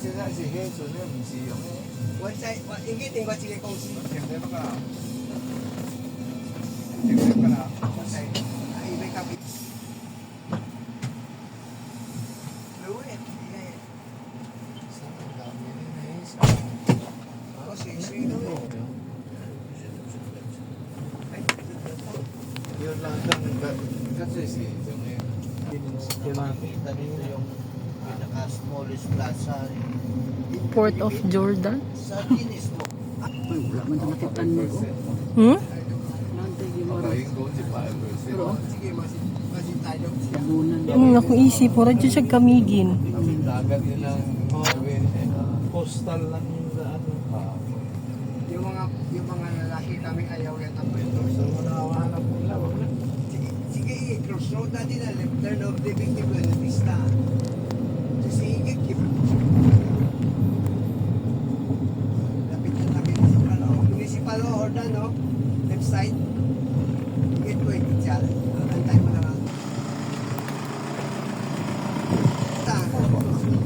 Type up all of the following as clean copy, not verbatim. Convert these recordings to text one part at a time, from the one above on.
现在是迄阵咧，毋是用迄。我应该订过一个公司。停在不啦？停在不啦？我知，伊要甲伊。我是水都有。要让它这是怎么样？ Makita dito yung pinaka-smallest plaza Port of Jordan. sa Guinness Book. Wala man sa makitan mo ko. Hmm? Nantay yung mga Makain ko si 5%. Sige, masih tayo. sabunan. Ang akong isip, pura dyan siya kamigin. Ang dagat yun ang gawin. Coastal lang yung ano. Yung mga lalaki kami ayaw yan ang kwento. So, manawahanap nila. Wag na. Sige, crossroad natin na left turn of the Victim Buena Vista. Sige, lapit na lapit sa municipal order, no? Left side. Gateway, Pichal. Antay mo lang.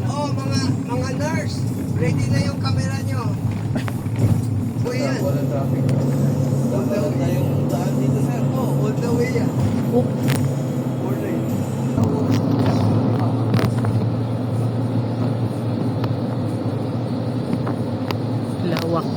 Oh, mga nurse, ready na yung camera nyo. Kuya yan. Wala traffic. Wala na yung daan dito, sir. Oh, all the way yan. Oh, All the way. lawak.